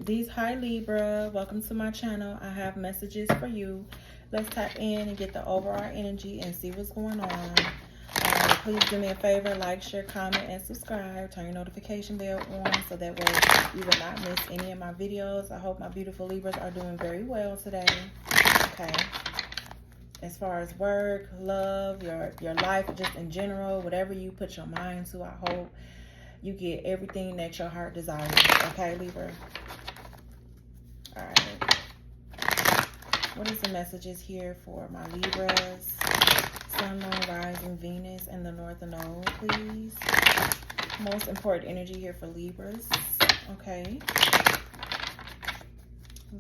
These hi Libra, welcome to my channel. I have messages for you. Let's tap in and get the overall energy and see what's going on. Please do me a favor, like, share, comment, and subscribe. Turn your notification bell on so that way you will not miss any of my videos. I hope my beautiful Libras are doing very well today. Okay. As far as work, love, your life, just in general, whatever you put your mind to, I hope you get everything that your heart desires. Okay, Libra? All right. What is the messages here for my Libras? Sun, Moon, Rising, Venus, and the Northern Node, please. Most important energy here for Libras. Okay.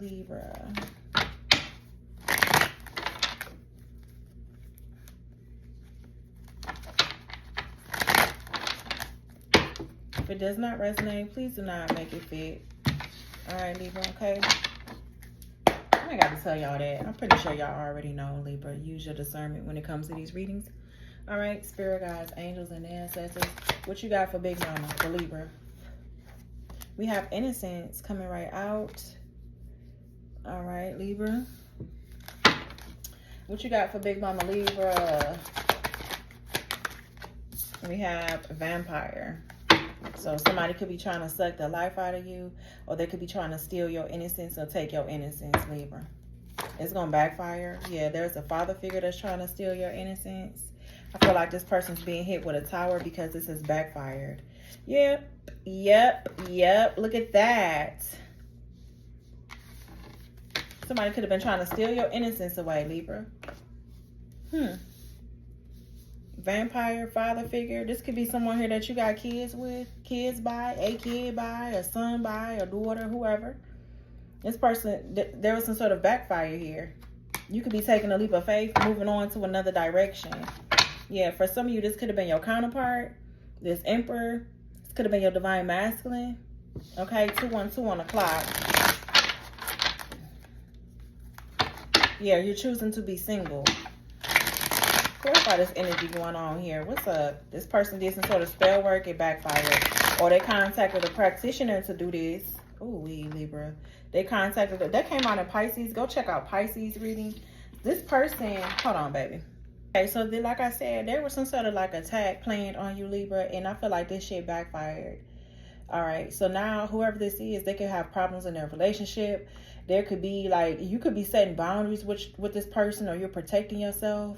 Libra. If it does not resonate, please do not make it fit. All right, Libra, okay? I ain't got to tell y'all that. I'm pretty sure y'all already know, Libra. Use your discernment when it comes to these readings. All right, spirit guides, angels, and ancestors. What you got for Big Mama, for Libra? We have innocence coming right out. All right, Libra. What you got for Big Mama, Libra? We have vampire. So somebody could be trying to suck the life out of you, or they could be trying to steal your innocence or take your innocence, Libra. It's going to backfire. Yeah, there's a father figure that's trying to steal your innocence. I feel like this person's being hit with a tower because this has backfired. Yep. Look at that. Somebody could have been trying to steal your innocence away, Libra. Vampire, father figure. This could be someone here that you got kids with. Kids by, a kid by, a son by, a daughter, whoever. This person, there was some sort of backfire here. You could be taking a leap of faith, moving on to another direction. Yeah, for some of you, this could have been your counterpart. This emperor. This could have been your divine masculine. Okay, 212 on the clock. Yeah, you're choosing to be single. Clarify this energy going on here. What's up? This person did some sort of spell work. It backfired. Or they contacted a practitioner to do this. Ooh, Libra. They contacted, that came out in Pisces. Go check out Pisces reading. This person, hold on, baby. Okay, so then, like I said, there was some sort of like attack planned on you, Libra. And I feel like this shit backfired. All right, so now whoever this is, they could have problems in their relationship. There could be like, you could be setting boundaries with this person, or you're protecting yourself.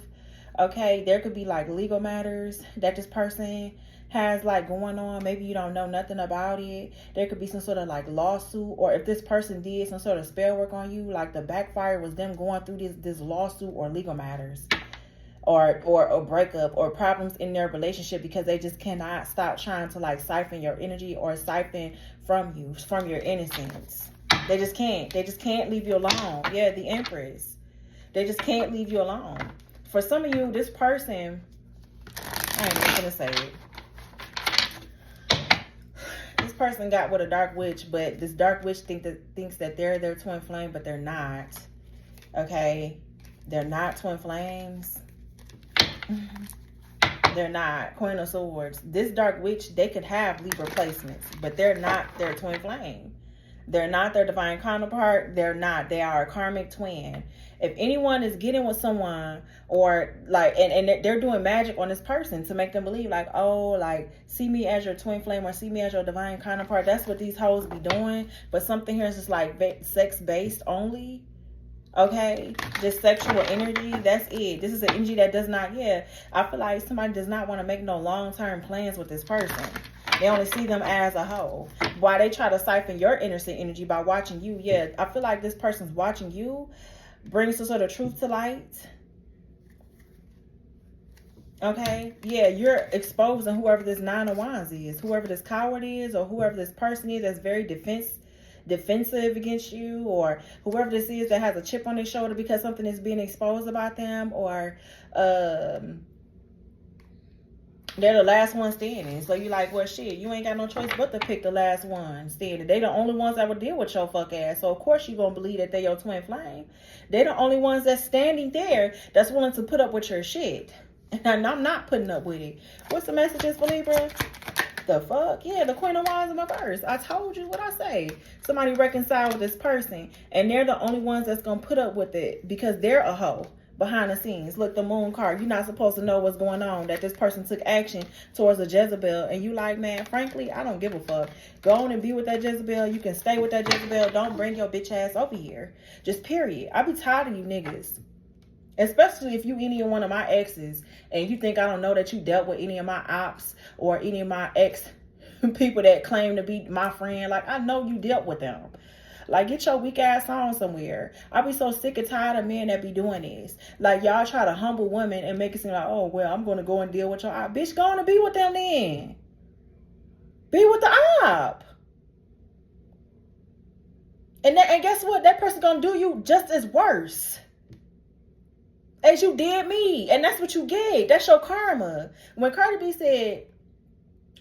Okay, there could be like legal matters that this person has like going on. Maybe you don't know nothing about it. There could be some sort of like lawsuit, or if this person did some sort of spell work on you, like the backfire was them going through this lawsuit or legal matters, or a breakup or problems in their relationship, because they just cannot stop trying to like siphon your energy or siphon from you, from your innocence. They just can't. They just can't leave you alone. Yeah, the Empress. They just can't leave you alone. For some of you, this person, I ain't even gonna say it. This person got with a dark witch, but this dark witch thinks that they're their twin flame, but they're not. Okay? They're not twin flames. They're not. Queen of Swords. This dark witch, they could have Libra placements, but they're not their twin flame. They're not their divine counterpart. They're not. They are a karmic twin. If anyone is getting with someone, or like, and they're doing magic on this person to make them believe like, oh, like, see me as your twin flame or see me as your divine counterpart. That's what these hoes be doing. But something here is just like sex-based only. Okay, this sexual energy, that's it. This is an energy that does not, I feel like somebody does not want to make no long-term plans with this person. They only see them as a whole. Why they try to siphon your innocent energy by watching you. Yeah, I feel like this person's watching you, brings some sort of truth to light. Okay, yeah, you're exposing whoever this Nine of Wands is, whoever this coward is, or whoever this person is that's very defensive against you, or whoever this is that has a chip on their shoulder because something is being exposed about them, or they're the last one standing. So you're like, well, shit, you ain't got no choice but to pick the last one standing. They the only ones that would deal with your fuck ass. So of course you're gonna believe that they your twin flame. They're the only ones that's standing there that's willing to put up with your shit. And I'm not putting up with it. What's the messages for Libra? The fuck? Yeah, the Queen of Wands in my verse. I told you what I say. Somebody reconcile with this person, and they're the only ones that's going to put up with it because they're a hoe behind the scenes. Look, the Moon card. You're not supposed to know what's going on, that this person took action towards a Jezebel, and you like, man, frankly, I don't give a fuck. Go on and be with that Jezebel. You can stay with that Jezebel. Don't bring your bitch ass over here. Just period. I be tired of you niggas. Especially if you any of one of my exes and you think I don't know that you dealt with any of my ops or any of my ex people that claim to be my friend. Like, I know you dealt with them. Like, get your weak ass on somewhere. I be so sick and tired of men that be doing this. Like, y'all try to humble women and make it seem like, oh, well, I'm going to go and deal with your op. Bitch, go on and be with them then. Be with the op. And guess what? That person going to do you just as worse as you did me. And that's what you get. That's your karma. When Cardi B said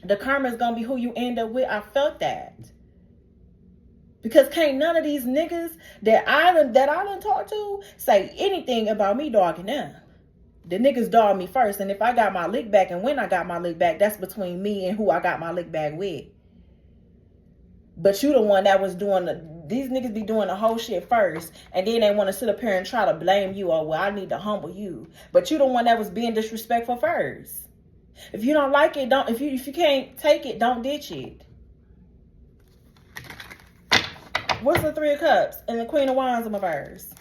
the karma is gonna be who you end up with, I felt that. Because can't none of these niggas that I done talk to say anything about me dogging them. The niggas dog me first. And if I got my lick back and when I got my lick back, that's between me and who I got my lick back with. But you the one that was doing these niggas be doing the whole shit first, and then they want to sit up here and try to blame you. Oh, well, I need to humble you. But you the one that was being disrespectful first. If you don't like it, don't. If you can't take it, don't ditch it. What's the Three of Cups and the Queen of Wands in my verse?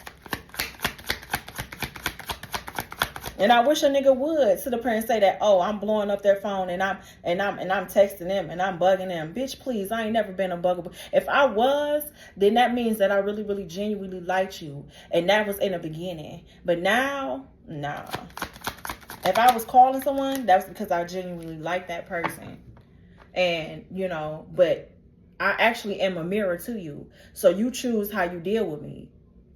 And I wish a nigga would sit up here and say that, oh, I'm blowing up their phone and I'm texting them and I'm bugging them. Bitch, please, I ain't never been a bugger. If I was, then that means that I really, really genuinely liked you. And that was in the beginning. But now, nah. If I was calling someone, that was because I genuinely liked that person. And, you know, but I actually am a mirror to you. So you choose how you deal with me.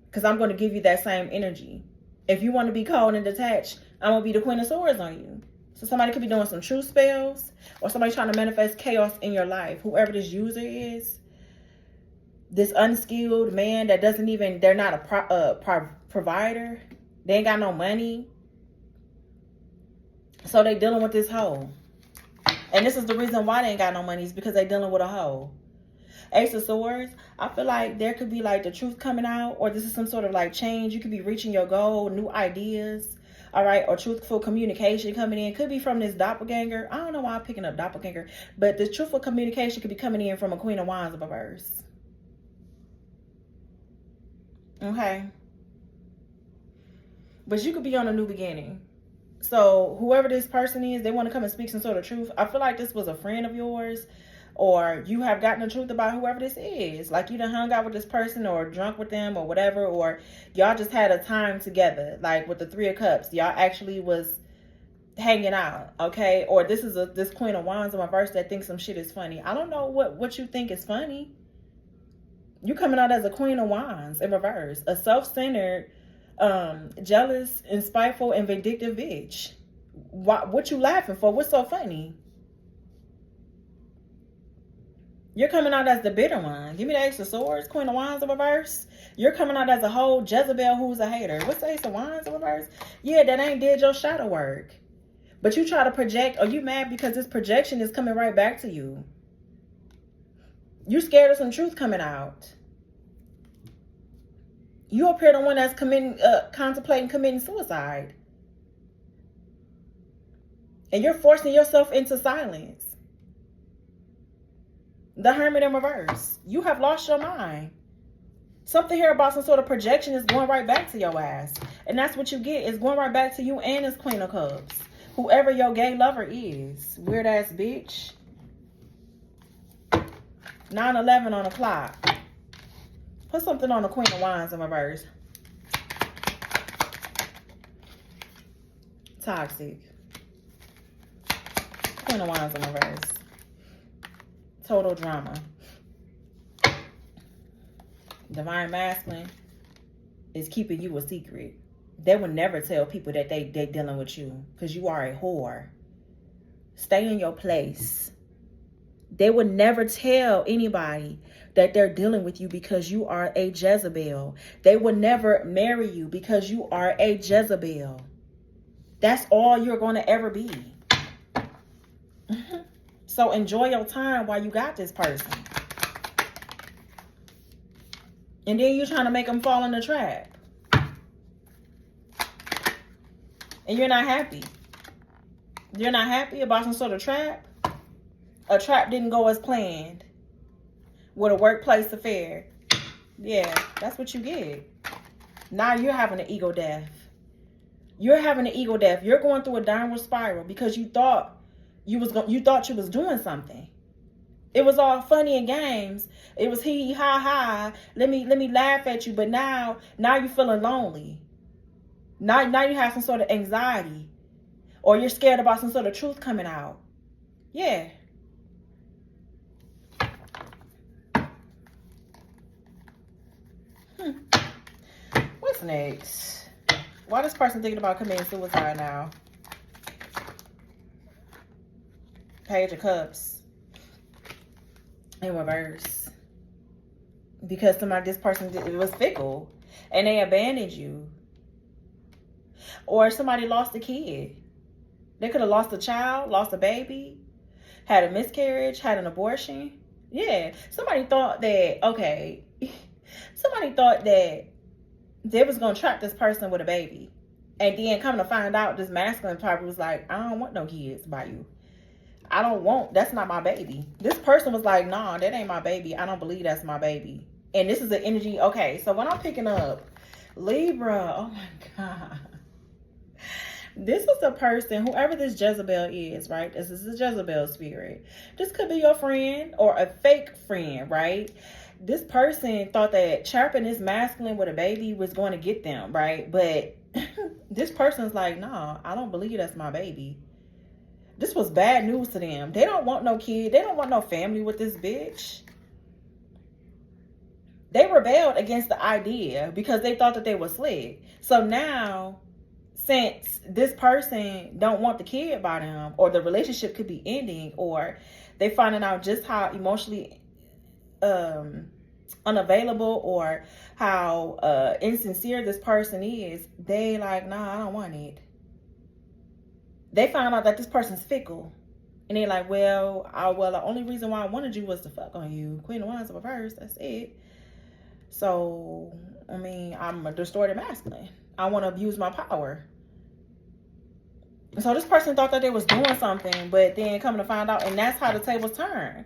Because I'm going to give you that same energy. If you want to be cold and detached, I'm going to be the Queen of Swords on you. So somebody could be doing some truth spells, or somebody trying to manifest chaos in your life. Whoever this user is, this unskilled man that doesn't even, they're not a provider. They ain't got no money. So they dealing with this hoe. And this is the reason why they ain't got no money, is because they dealing with a hoe. Ace of Swords, I feel like there could be like the truth coming out, or this is some sort of like change. You could be reaching your goal, new ideas, all right, or truthful communication coming in. Could be from this doppelganger. I don't know why I'm picking up doppelganger, but this truthful communication could be coming in from a Queen of Wands of a verse. Okay. But you could be on a new beginning. So whoever this person is, they want to come and speak some sort of truth. I feel like this was a friend of yours, or you have gotten the truth about whoever this is. Like you done hung out with this person or drunk with them or whatever, or y'all just had a time together. Like with the Three of Cups, y'all actually was hanging out, okay? Or this is this Queen of Wands in my verse that thinks some shit is funny. I don't know what you think is funny. You coming out as a Queen of Wands in reverse, a self-centered, jealous and spiteful and vindictive bitch. What you laughing for? What's so funny? You're coming out as the bitter one. Give me the Ace of Swords, Queen of Wands in reverse. You're coming out as a whole Jezebel who's a hater. What's the Ace of Wands in reverse? Yeah, that ain't did your shadow work. But you try to project. Are you mad because this projection is coming right back to you? You scared of some truth coming out. You up here the one that's contemplating committing suicide. And you're forcing yourself into silence. The Hermit in reverse. You have lost your mind. Something here about some sort of projection is going right back to your ass. And that's what you get. It's going right back to you and this Queen of Cups. Whoever your gay lover is. Weird ass bitch. 9/11 on the clock. Put something on the Queen of Wands in reverse. Toxic. Queen of Wands in reverse. Total drama. Divine Masculine is keeping you a secret. They would never tell people that they dealing with you because you are a whore. Stay in your place. They would never tell anybody that they're dealing with you because you are a Jezebel. They would never marry you because you are a Jezebel. That's all you're going to ever be. So enjoy your time while you got this person. And then you're trying to make them fall in the trap. And you're not happy. You're not happy about some sort of trap. A trap didn't go as planned. With a workplace affair. Yeah, that's what you get. Now you're having an ego death. You're having an ego death. You're going through a downward spiral because you thought you was doing something. It was all funny and games. It was hee ha ha. Let me laugh at you. But now you're feeling lonely. Now you have some sort of anxiety, or you're scared about some sort of truth coming out. Yeah. What's next? Why this person thinking about committing suicide now? Page of Cups in reverse. Because this person was fickle and they abandoned you. Or somebody lost a kid. They could have lost a child, lost a baby, had a miscarriage, had an abortion. Yeah. Somebody thought that, okay, somebody thought that they was going to trap this person with a baby. And then coming to find out, this masculine type was like, I don't want no kids by you. That's not my baby. This person was like, nah, that ain't my baby. I don't believe that's my baby. And this is the energy. Okay, so when I'm picking up Libra, oh my God. This is a person, whoever this Jezebel is, right? This is a Jezebel spirit. This could be your friend or a fake friend, right? This person thought that trapping this masculine with a baby was going to get them, right? But this person's like, nah, I don't believe that's my baby. This was bad news to them. They don't want no kid. They don't want no family with this bitch. They rebelled against the idea because they thought that they were slick. So now, since this person don't want the kid by them, or the relationship could be ending, or they finding out just how emotionally unavailable or how insincere this person is, they like, nah, I don't want it. They found out that this person's fickle. And they're like, well, the only reason why I wanted you was to fuck on you. Queen of Wands of reverse, that's it. So, I mean, I'm a distorted masculine. I want to abuse my power. So this person thought that they was doing something, but then coming to find out, and that's how the tables turn.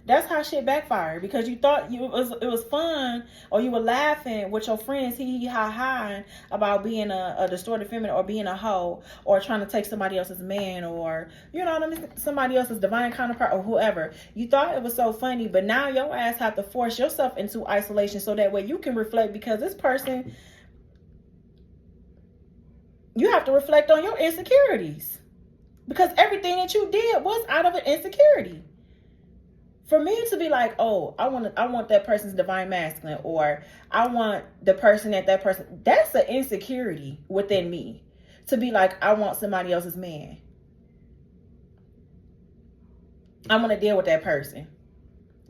That's how shit backfired, because you thought it was fun, or you were laughing with your friends, hee ha ha, about being a distorted feminine, or being a hoe, or trying to take somebody else's man, or you know what I mean, somebody else's divine counterpart, or whoever. You thought it was so funny, but now your ass have to force yourself into isolation so that way you can reflect, because this person, you have to reflect on your insecurities, because everything that you did was out of an insecurity. For me to be like, oh, I want that person's divine masculine, or I want the person that person, that's an insecurity within me. To be like, I want somebody else's man. I'm going to deal with that person.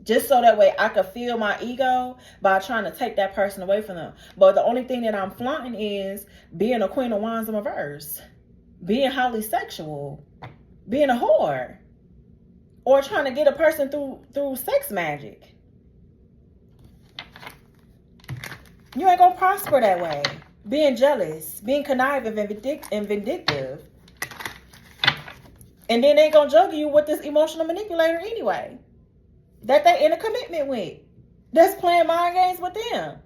Just so that way I could feel my ego by trying to take that person away from them. But the only thing that I'm flaunting is being a Queen of Wands in reverse. Being highly sexual. Being a whore. Or trying to get a person through sex magic. You ain't gonna prosper that way. Being jealous, being conniving and vindictive. And then they ain't gonna juggle you with this emotional manipulator anyway. That they in a commitment with. That's playing mind games with them.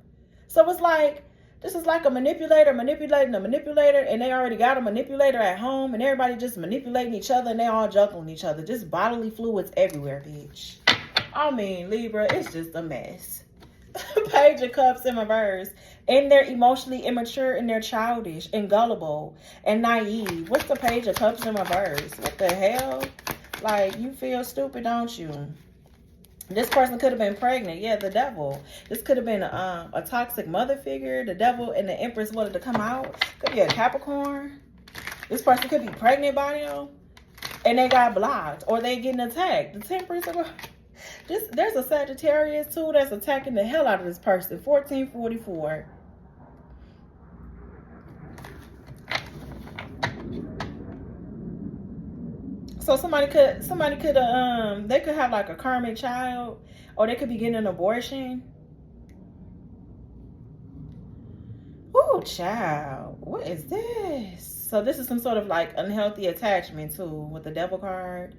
So it's like, this is like a manipulator manipulating a manipulator, and they already got a manipulator at home, and everybody just manipulating each other, and they all juggling each other. Just bodily fluids everywhere, bitch. I mean, Libra, it's just a mess. Page of Cups in reverse. And they're emotionally immature, and they're childish and gullible and naive. What's the Page of Cups in reverse? What the hell? Like, you feel stupid, don't you? This person could have been pregnant. Yeah, the devil. This could have been a toxic mother figure. The devil and the Empress wanted to come out. Could be a Capricorn. This person could be pregnant by them. And they got blocked. Or they getting attacked. The Temperance. There's a Sagittarius too that's attacking the hell out of this person. 1444. So somebody could they could have like a karmic child, or they could be getting an abortion. Oh, child, what is this? So this is some sort of like unhealthy attachment too, with the devil card.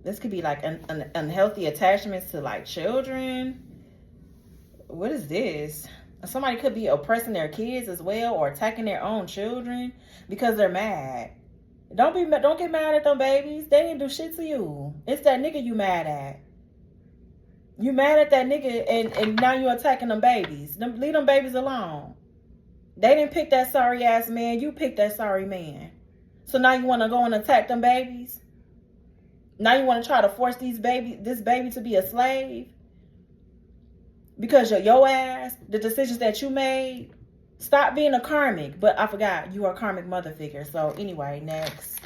This could be like an unhealthy attachments to like children. What is this? Somebody could be oppressing their kids as well, or attacking their own children because they're mad. Don't get mad at them babies. They didn't do shit to you. It's that nigga you mad at. You mad at that nigga, and now you attacking them babies. Leave them babies alone. They didn't pick that sorry ass man. You picked that sorry man. So now you want to go and attack them babies? Now you want to try to force this baby to be a slave? Because your ass, the decisions that you made. Stop being a karmic. But I forgot, you are a karmic mother figure. So anyway, next.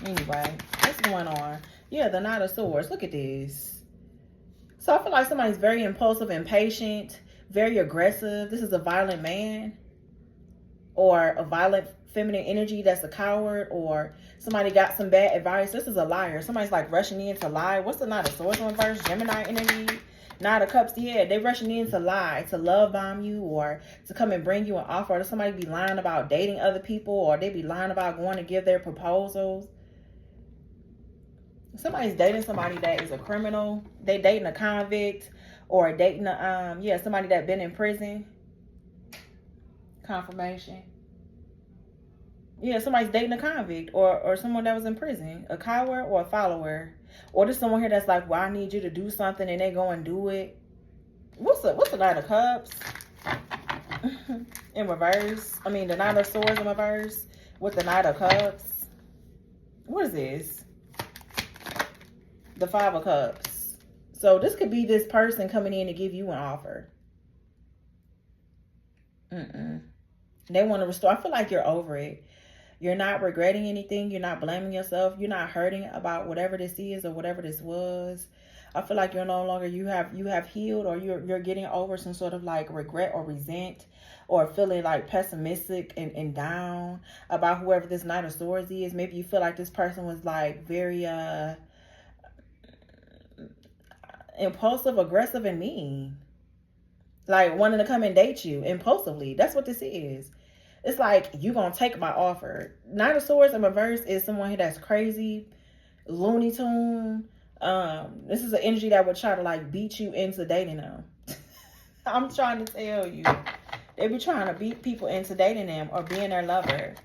Anyway, what's going on? Yeah, the Knight of Swords. Look at this. So I feel like somebody's very impulsive, impatient, very aggressive. This is a violent man, or a violent feminine energy that's a coward, or somebody got some bad advice. This is a liar. Somebody's like rushing in to lie. What's the Knight of Swords in reverse? Gemini energy. Knight of Cups. Yeah, they rushing in to lie, to love bomb you, or to come and bring you an offer. Or somebody be lying about dating other people, or they be lying about going to give their proposals. Somebody's dating somebody that is a criminal. They dating a convict, or dating a somebody that been in prison. Confirmation. Yeah, somebody's dating a convict, or someone that was in prison, a coward or a follower, or there's someone here that's like, well, I need you to do something, and they go and do it. What's the Knight of Cups in reverse? I mean, the Knight of Swords in reverse with the Knight of Cups. What is this? The Five of Cups. So this could be this person coming in to give you an offer. They want to restore. I feel like you're over it. You're not regretting anything. You're not blaming yourself. You're not hurting about whatever this is or whatever this was. I feel like you're no longer, you have healed, or you're getting over some sort of like regret or resent, or feeling like pessimistic and down about whoever this Knight of Swords is. Maybe you feel like this person was like very impulsive, aggressive, and mean. Like wanting to come and date you impulsively. That's what this is. It's like, you gonna take my offer. Knight of Swords in reverse is someone that's crazy, Looney Tune. This is an energy that would try to like beat you into dating them. I'm trying to tell you. They be trying to beat people into dating them or being their lover.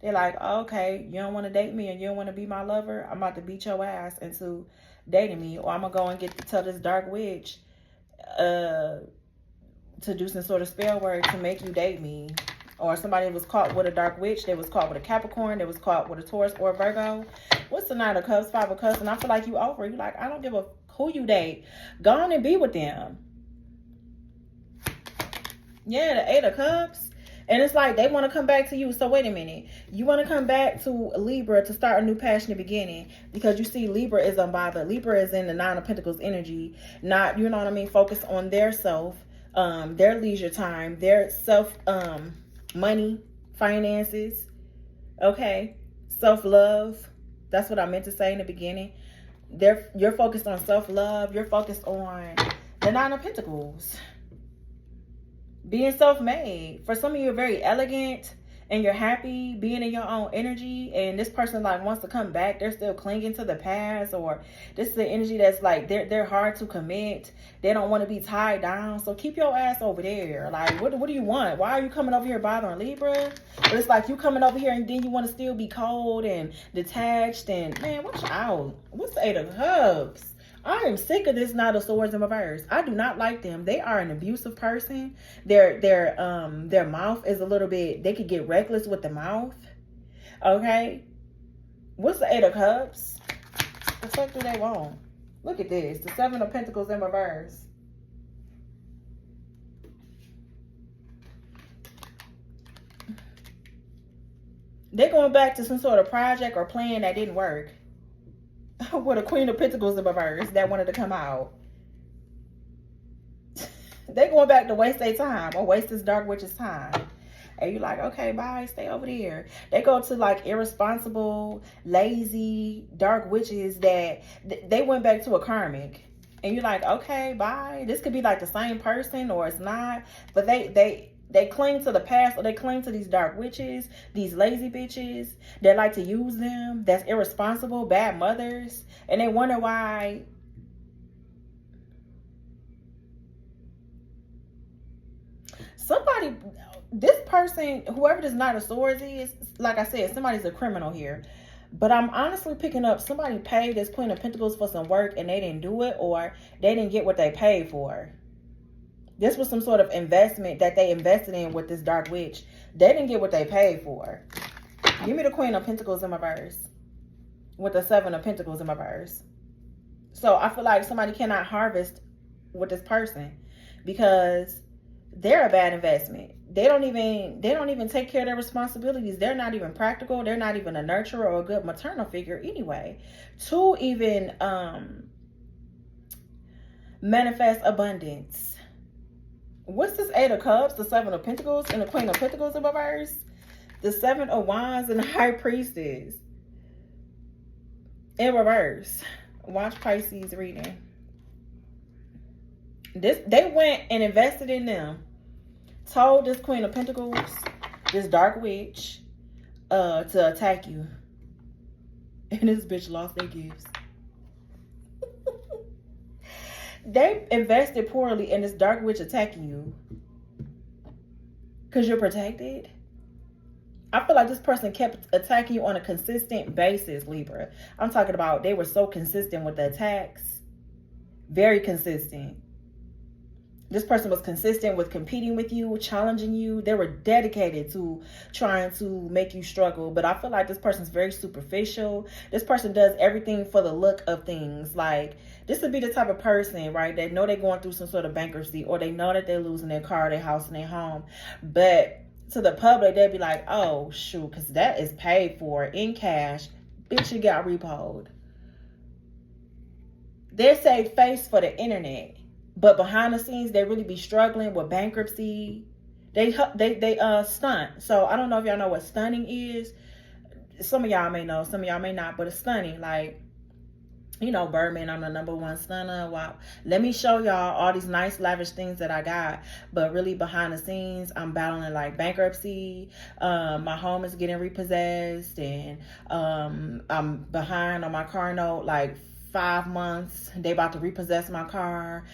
They're like, oh, okay, you don't want to date me and you don't want to be my lover? I'm about to beat your ass into dating me. Or I'm going to go and get to tell this dark witch to do some sort of spell work to make you date me. Or somebody was caught with a dark witch. They was caught with a Capricorn. They was caught with a Taurus or a Virgo. What's the Knight of Cups, Five of Cups? And I feel like you over. You like, I don't give a who you date. Go on and be with them. Yeah, the Eight of Cups. And it's like they want to come back to you. So wait a minute. You want to come back to Libra to start a new passionate beginning. Because you see Libra is unbothered. Libra is in the Nine of Pentacles energy. Not, you know what I mean, focused on their self, their leisure time, their self, money, finances, okay, self-love. That's what I meant to say in the beginning. You're focused on self-love. You're focused on the Nine of Pentacles. Being self-made. For some of you, you're very elegant and you're happy being in your own energy, and this person like wants to come back. They're still clinging to the past, or this is the energy that's like they're hard to commit. They don't want to be tied down. So keep your ass over there. Like, what do you want? Why are you coming over here bothering Libra? But it's like you coming over here and then you want to still be cold and detached, and man, watch out. What's the Eight of Cups? I am sick of this Knight of Swords in reverse. I do not like them. They are an abusive person. Their mouth is a little bit, they could get reckless with the mouth. Okay. What's the Eight of Cups? The fuck do they want? Look at this. The Seven of Pentacles in reverse. They're going back to some sort of project or plan that didn't work. With a Queen of Pentacles in reverse that wanted to come out. They're going back to waste their time, or waste this dark witch's time. And you're like, okay, bye, stay over there. They go to like irresponsible, lazy, dark witches that they went back to a karmic. And you're like, okay, bye. This could be like the same person or it's not. But they cling to the past, or they cling to these dark witches, these lazy bitches that like to use them, that's irresponsible, bad mothers. And they wonder why somebody, this person, whoever this Knight of Swords is, like I said, somebody's a criminal here. But I'm honestly picking up somebody paid this Queen of Pentacles for some work and they didn't do it, or they didn't get what they paid for. This was some sort of investment that they invested in with this dark witch. They didn't get what they paid for. Give me the Queen of Pentacles in my verse with the Seven of Pentacles in my verse. So I feel like somebody cannot harvest with this person because they're a bad investment. They don't even take care of their responsibilities. They're not even practical. They're not even a nurturer or a good maternal figure anyway. To even manifest abundance. What's this Eight of Cups, the Seven of Pentacles, and the Queen of Pentacles in my verse? The Seven of Wands and the High Priestess in reverse. Watch Pisces reading. They went and invested in them. Told this Queen of Pentacles, this dark witch, to attack you. And this bitch lost their gifts. They invested poorly in this dark witch attacking you. Because you're protected. I feel like this person kept attacking you on a consistent basis, Libra. I'm talking about they were so consistent with the attacks. Very consistent. This person was consistent with competing with you, challenging you. They were dedicated to trying to make you struggle. But I feel like this person's very superficial. This person does everything for the look of things. Like, this would be the type of person, right, that know they're going through some sort of bankruptcy, or they know that they're losing their car, their house, and their home. But to the public, they'd be like, oh, shoot, because that is paid for in cash. Bitch, you got repoed. They save face for the internet. But behind the scenes, they really be struggling with bankruptcy. They stunt. So I don't know if y'all know what stunning is. Some of y'all may know, some of y'all may not. But it's stunning. Like, you know, Birdman, I'm the #1 stunner. Wow. Let me show y'all all these nice, lavish things that I got. But really behind the scenes, I'm battling like bankruptcy. My home is getting repossessed. And I'm behind on my car note like 5 months. They about to repossess my car.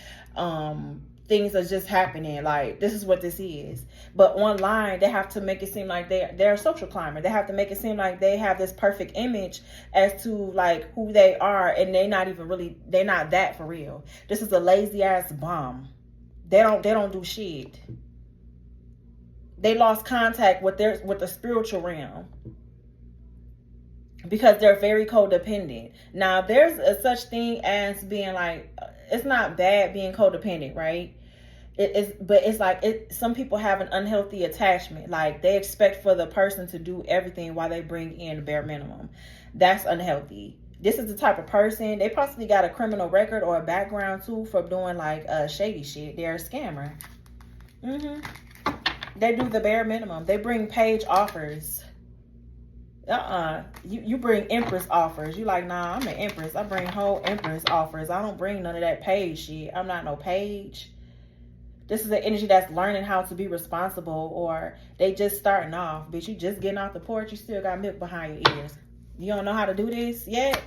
Things are just happening. Like, this is what this is. But online, they have to make it seem like they're a social climber. They have to make it seem like they have this perfect image as to like who they are, and they're not that for real. This is a lazy ass bum. They don't do shit. They lost contact with the spiritual realm. Because they're very codependent. Now, there's a such thing as being like, it's not bad being codependent, right? But it's like, some people have an unhealthy attachment. Like, they expect for the person to do everything while they bring in the bare minimum. That's unhealthy. This is the type of person, they possibly got a criminal record or a background too for doing like shady shit. They're a scammer. They do the bare minimum. They bring page offers. You bring Empress offers. You like, nah, I'm an Empress. I bring whole Empress offers. I don't bring none of that page shit. I'm not no page. This is the energy that's learning how to be responsible, or they just starting off. Bitch, you just getting off the porch. You still got milk behind your ears. You don't know how to do this yet?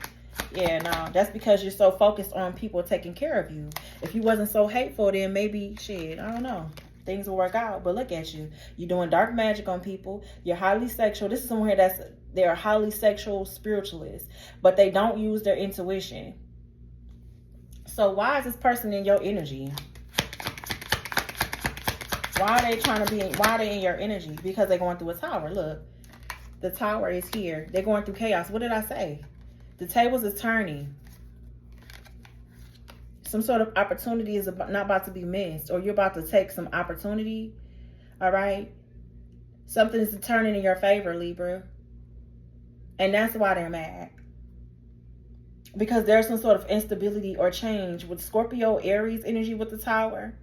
Yeah, no, that's because you're so focused on people taking care of you. If you wasn't so hateful, then maybe, shit, I don't know, things will work out. But look at you. You're doing dark magic on people. You're highly sexual. This is someone here they're highly sexual spiritualists, but they don't use their intuition. So why is this person in your energy? Why are they in your energy? Because they're going through a tower. Look, the tower is here. They're going through chaos. What did I say? The tables is turning. Some sort of opportunity is not about to be missed, or you're about to take some opportunity. All right. Something is turning in your favor, Libra. And that's why they're mad. Because there's some sort of instability or change with Scorpio, Aries energy with the tower.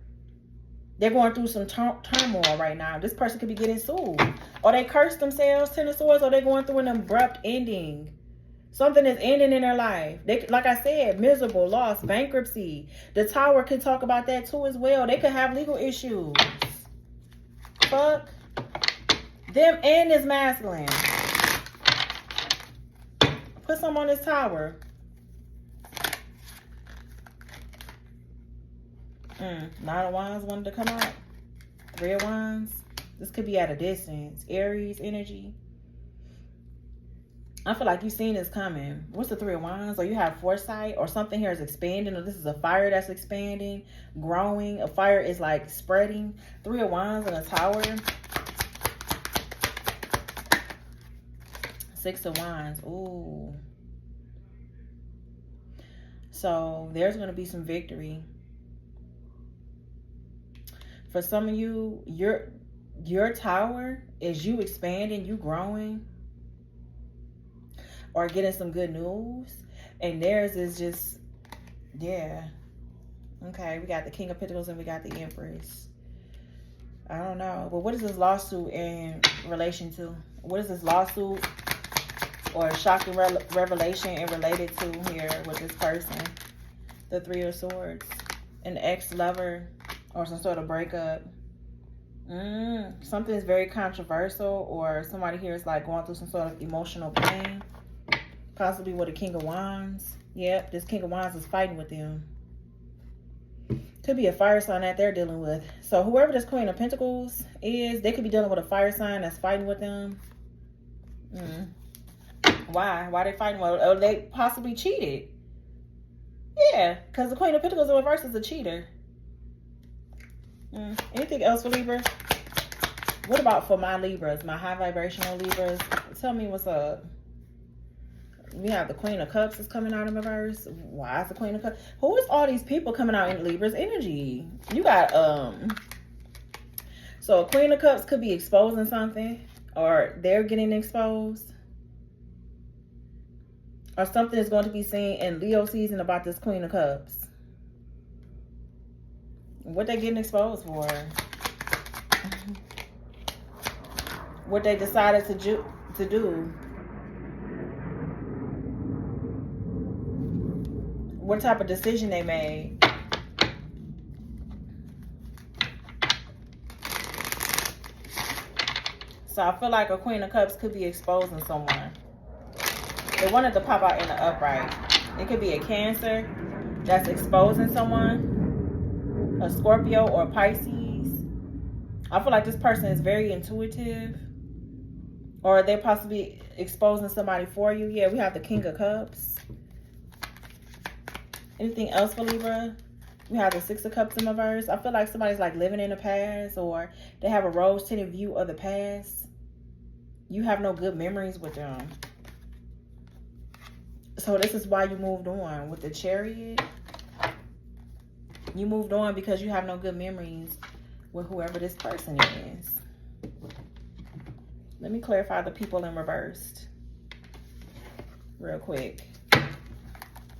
They're going through some turmoil right now. This person could be getting sued. Or they curse themselves, Ten of Swords, or they're going through an abrupt ending. Something is ending in their life. They, like I said, miserable, loss, bankruptcy. The Tower could talk about that too as well. They could have legal issues. Fuck. Them and this masculine. Put some on this Tower. Nine of Wands wanted to come out. Three of Wands. This could be at a distance. Aries energy. I feel like you've seen this coming. What's the Three of Wands? Or you have foresight, or something here is expanding, or this is a fire that's expanding, growing. A fire is like spreading. Three of Wands and a Tower. Six of Wands. Ooh. So there's going to be some victory. For some of you, your Tower is you expanding, you growing, or getting some good news. And theirs is just, yeah. Okay, we got the King of Pentacles and we got the Empress. I don't know. But what is this lawsuit in relation to? What is this lawsuit or shocking revelation and related to here with this person? The Three of Swords. An ex-lover. Or some sort of breakup. Something is very controversial, or somebody here is like going through some sort of emotional pain. Possibly with a King of Wands. Yep, this King of Wands is fighting with them. Could be a fire sign that they're dealing with. So whoever this Queen of Pentacles is, they could be dealing with a fire sign that's fighting with them. Why? Why are they fighting? Well, they possibly cheated. Yeah, because the Queen of Pentacles in reverse is a cheater. Anything else for Libra? What about for my Libras, my high vibrational Libras? Tell me what's up. We have the Queen of Cups is coming out in reverse. Why is the Queen of Cups? Who is all these people coming out in Libra's energy? You got so a Queen of Cups could be exposing something, or they're getting exposed, or something is going to be seen in Leo season about this Queen of Cups. What they getting exposed for? What they decided to do. What type of decision they made. So I feel like a Queen of Cups could be exposing someone. They wanted to pop out in the upright. It could be a Cancer that's exposing someone. A Scorpio or Pisces. I feel like this person is very intuitive, or they're possibly exposing somebody for you. Yeah, we have the King of Cups. Anything else for Libra? We have the Six of Cups in reverse. I feel like somebody's like living in the past, or they have a rose-tinted view of the past. You have no good memories with them. So this is why you moved on with the Chariot. You moved on because you have no good memories with whoever this person is. Let me clarify the people in reversed real quick.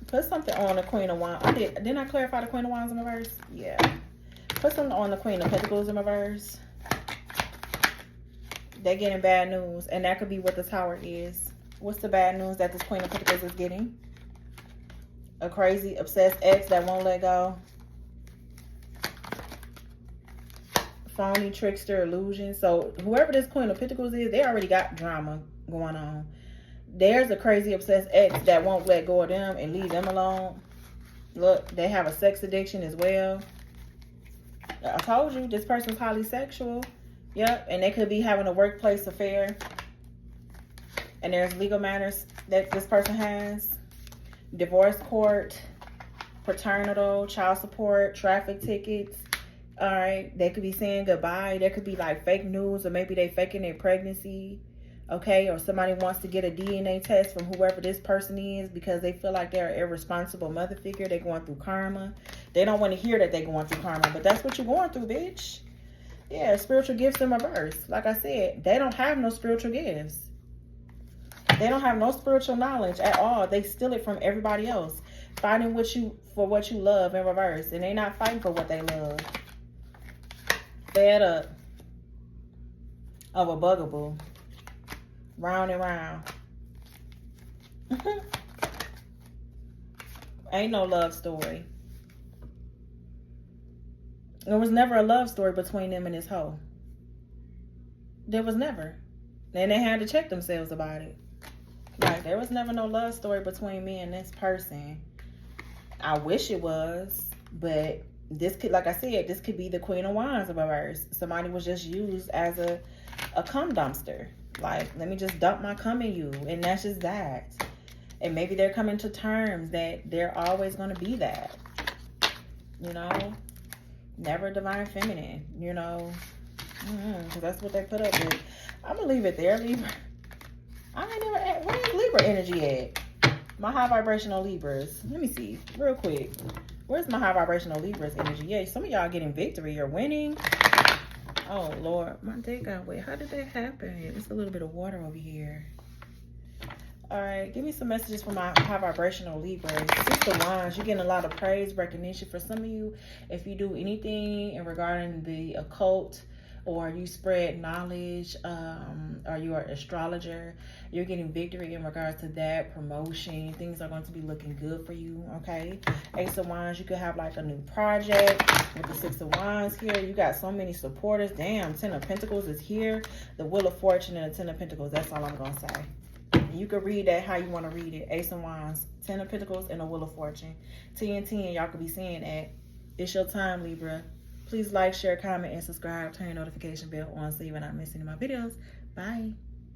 Put something on the Queen of Wands. Didn't I clarify the Queen of Wands in reverse? Yeah. Put something on the Queen of Pentacles in reverse. They're getting bad news, and that could be what the Tower is. What's the bad news that this Queen of Pentacles is getting? A crazy, obsessed ex that won't let go. Phony, trickster, illusion. So whoever this Queen of Pentacles is, they already got drama going on. There's a crazy, obsessed ex that won't let go of them and leave them alone. Look, they have a sex addiction as well. I told you, this person's highly sexual. Yep, and they could be having a workplace affair. And there's legal matters that this person has. Divorce court, paternal, child support, traffic tickets. All right, they could be saying goodbye. There could be like fake news, or maybe they faking their pregnancy. Okay, or somebody wants to get a DNA test from whoever this person is because they feel like they're an irresponsible mother figure. They're going through karma. They don't want to hear that they're going through karma, but that's what you're going through, bitch. Yeah, spiritual gifts in reverse. Like I said, they don't have no spiritual gifts. They don't have no spiritual knowledge at all. They steal it from everybody else. Fighting for what you love in reverse. And they're not fighting for what they love. Fed up of a bugaboo. Round and round. Ain't no love story. There was never a love story between them and this hoe. There was never. And they had to check themselves about it. Like, there was never no love story between me and this person. I wish it was, but this could, like I said, this could be the Queen of Wands of reverse. Somebody was just used as a cum dumpster. Like, let me just dump my cum in you, and that's just that. And maybe they're coming to terms that they're always going to be that. You know? Never divine feminine, you know? Because that's what they put up with. I'm going to leave it there, Libra. I ain't never, where's Libra energy at? My high vibrational Libras. Let me see real quick. Where's my high vibrational Libras energy? Yeah, some of y'all getting victory. You're winning. Oh, Lord. My day got wet. How did that happen? It's a little bit of water over here. All right. Give me some messages for my high vibrational Libras. Six of Wands. You're getting a lot of praise, recognition. For some of you, if you do anything in regarding the occult, or you spread knowledge, or you are an astrologer, you're getting victory in regards to that. Promotion, things are going to be looking good for you, okay? Ace of Wands, you could have like a new project with the Six of Wands here. You got so many supporters. Damn, Ten of Pentacles is here. The Wheel of Fortune and the Ten of Pentacles. That's all I'm going to say. You can read that how you want to read it. Ace of Wands, Ten of Pentacles, and the Wheel of Fortune. TNT, and y'all could be seeing that. It's your time, Libra. Please like, share, comment, and subscribe. Turn your notification bell on so you're not missing my videos. Bye.